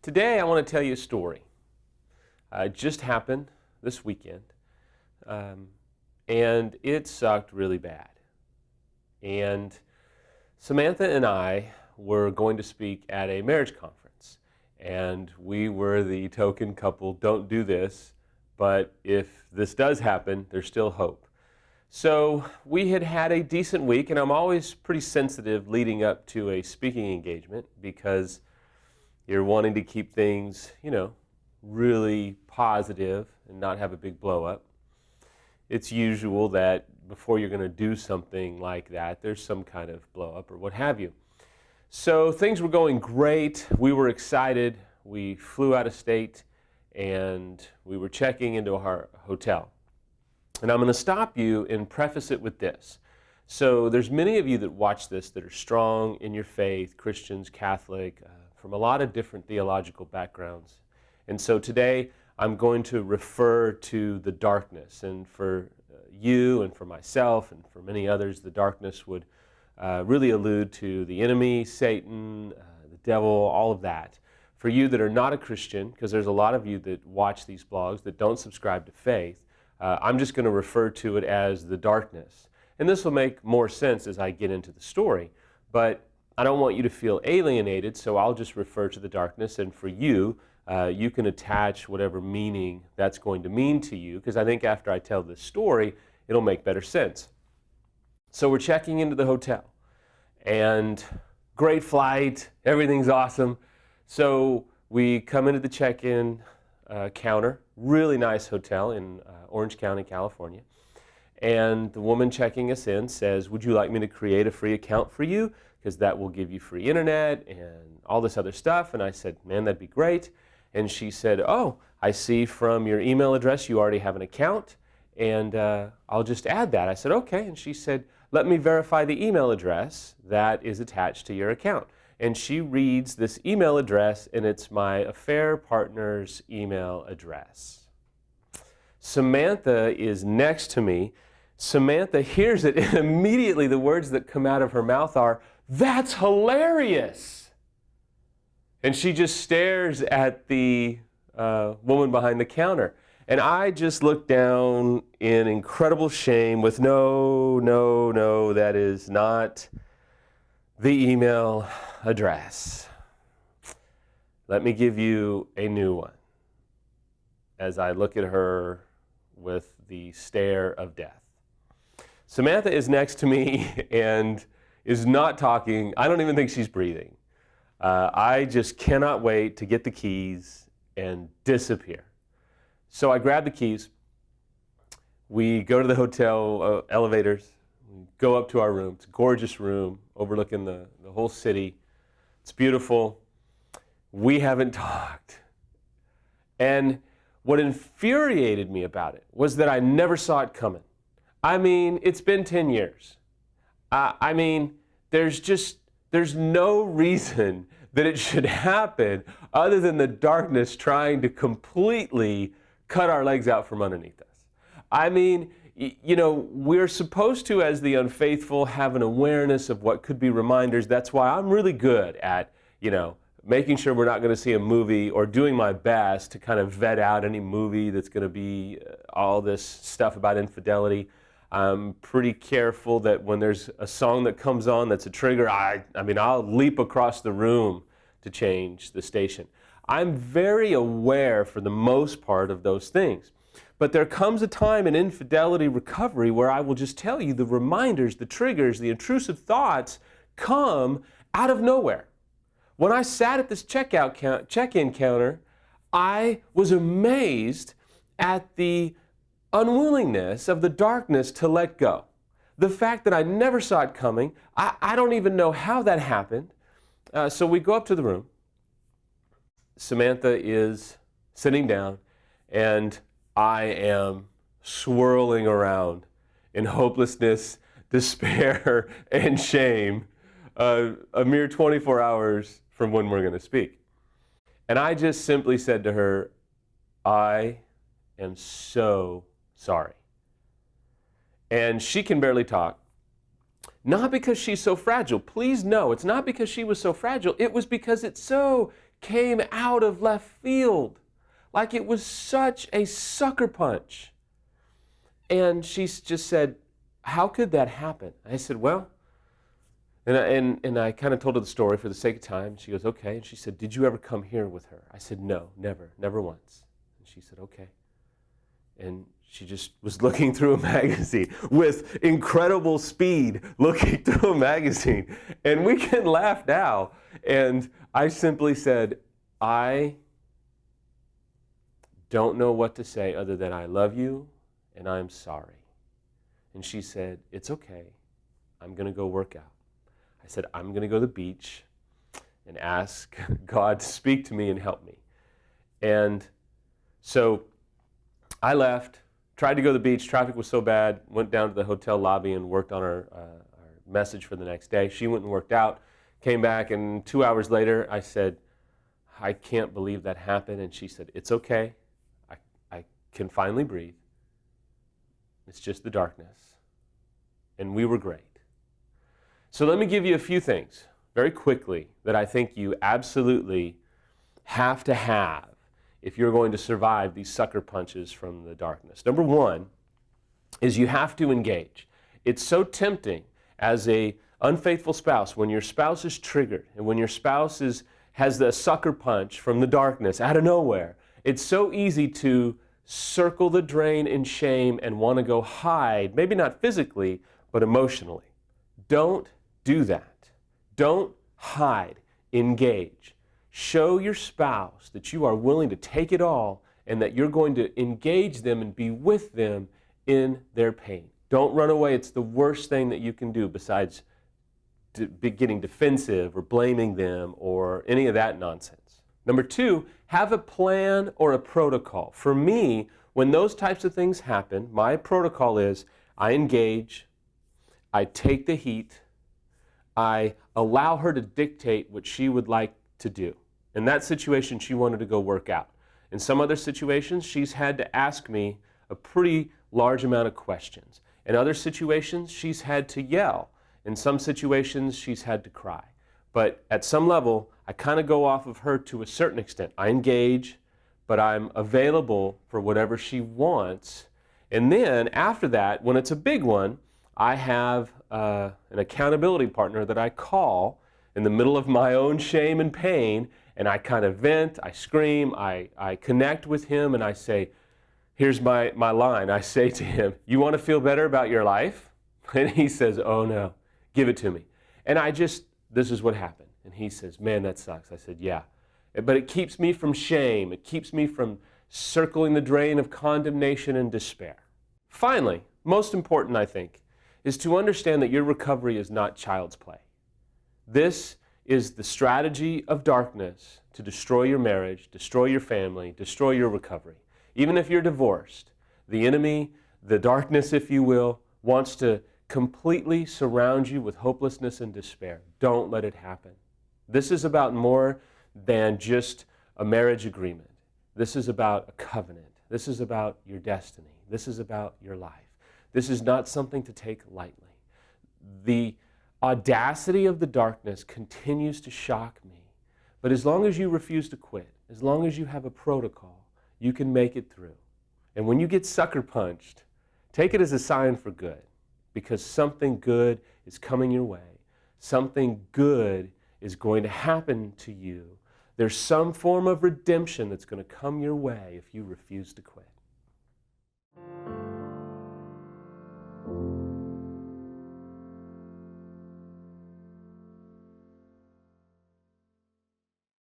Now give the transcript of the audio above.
Today I want to tell you a story. It just happened this weekend, and it sucked really bad. And Samantha and I were going to speak at a marriage conference, and we were the token couple, don't do this, but if this does happen, there's still hope. So we had had a decent week, and I'm always pretty sensitive leading up to a speaking engagement because you're wanting to keep things, really positive and not have a big blow up. It's usual that before you're going to do something like that, there's some kind of blow up or what have you. So things were going great. We were excited. We flew out of state and we were checking into our hotel. And I'm going to stop you and preface it with this. So there's many of you that watch this that are strong in your faith, Christians, Catholic, from a lot of different theological backgrounds. And so today I'm going to refer to the darkness. And for you and for myself and for many others, the darkness would really allude to the enemy, Satan, the devil, all of that. For you that are not a Christian, because there's a lot of you that watch these blogs that don't subscribe to faith, I'm just going to refer to it as the darkness. And this will make more sense as I get into the story. But I don't want you to feel alienated, so I'll just refer to the darkness. And for you, you can attach whatever meaning that's going to mean to you, because I think after I tell this story, it'll make better sense. So we're checking into the hotel, and great flight, everything's awesome. So we come into the check-in counter, really nice hotel in Orange County, California. And the woman checking us in says, "Would you like me to create a free account for you? Because that will give you free internet and all this other stuff." And I said, "Man, that'd be great." And she said, "Oh, I see from your email address you already have an account, and I'll just add that." I said, "Okay." And she said, "Let me verify the email address that is attached to your account." And she reads this email address, and it's my affair partner's email address. Samantha is next to me. Samantha hears it, and immediately the words that come out of her mouth are, "That's hilarious!" And she just stares at the woman behind the counter. And I just look down in incredible shame with, no, that is not the email address. Let me give you a new one. As I look at her with the stare of death. Samantha is next to me and is not talking. I don't even think she's breathing. I just cannot wait to get the keys and disappear. So I grab the keys. We go to the hotel elevators. We go up to our room. It's a gorgeous room overlooking the whole city. It's beautiful. We haven't talked. And what infuriated me about it was that I never saw it coming. I mean, it's been 10 years. There's no reason that it should happen other than the darkness trying to completely cut our legs out from underneath us. I mean, we're supposed to, as the unfaithful, have an awareness of what could be reminders. That's why I'm really good at, making sure we're not going to see a movie, or doing my best to kind of vet out any movie that's going to be all this stuff about infidelity. I'm pretty careful that when there's a song that comes on that's a trigger, I'll leap across the room to change the station. I'm very aware for the most part of those things. But there comes a time in infidelity recovery where I will just tell you the reminders, the triggers, the intrusive thoughts come out of nowhere. When I sat at this check-in counter, I was amazed at the unwillingness of the darkness to let go. The fact that I never saw it coming, I don't even know how that happened. So we go up to the room. Samantha is sitting down, and I am swirling around in hopelessness, despair, and shame, a mere 24 hours from when we're going to speak. And I just simply said to her, "I am so sorry." And she can barely talk. Not because she's so fragile. Please know, it's not because she was so fragile. It was because it so came out of left field. Like it was such a sucker punch. And she just said, how could that happen? I said, well, and I kind of told her the story for the sake of time. She goes, okay. And she said, did you ever come here with her? I said, no, never once. And she said, okay. And she just was looking through a magazine with incredible speed, looking through a magazine. And we can laugh now. And I simply said, I don't know what to say other than I love you and I'm sorry. And she said, it's okay. I'm going to go work out. I said, I'm going to go to the beach and ask God to speak to me and help me. And so I left, tried to go to the beach. Traffic was so bad, went down to the hotel lobby and worked on our message for the next day. She went and worked out, came back, and 2 hours later I said, I can't believe that happened. And she said, it's okay. I can finally breathe. It's just the darkness. And we were great. So let me give you a few things very quickly that I think you absolutely have to have if you're going to survive these sucker punches from the darkness. Number one is you have to engage. It's so tempting as a unfaithful spouse when your spouse is triggered and when your spouse has the sucker punch from the darkness out of nowhere. It's so easy to circle the drain in shame and want to go hide, maybe not physically, but emotionally. Don't do that. Don't hide. Engage. Show your spouse that you are willing to take it all and that you're going to engage them and be with them in their pain. Don't run away. It's the worst thing that you can do besides getting defensive or blaming them or any of that nonsense. Number two, have a plan or a protocol. For me, when those types of things happen, my protocol is I engage, I take the heat, I allow her to dictate what she would like to do. In that situation, she wanted to go work out. In some other situations, she's had to ask me a pretty large amount of questions. In other situations, she's had to yell. In some situations, she's had to cry. But at some level, I kind of go off of her to a certain extent. I engage, but I'm available for whatever she wants. And then after that, when it's a big one, I have an accountability partner that I call in the middle of my own shame and pain, and I kind of vent, I scream, I connect with him, and I say, here's my line. I say to him, you want to feel better about your life? And he says, oh no, give it to me. And this is what happened. And he says, man, that sucks. I said, yeah. But it keeps me from shame. It keeps me from circling the drain of condemnation and despair. Finally, most important, I think, is to understand that your recovery is not child's play. This is the strategy of darkness to destroy your marriage, destroy your family, destroy your recovery. Even if you're divorced, the enemy, the darkness, if you will, wants to completely surround you with hopelessness and despair. Don't let it happen. This is about more than just a marriage agreement. This is about a covenant. This is about your destiny. This is about your life. This is not something to take lightly. The audacity of the darkness continues to shock me. But as long as you refuse to quit, as long as you have a protocol, you can make it through. And when you get sucker punched, take it as a sign for good, because something good is coming your way. Something good is going to happen to you. There's some form of redemption that's going to come your way if you refuse to quit.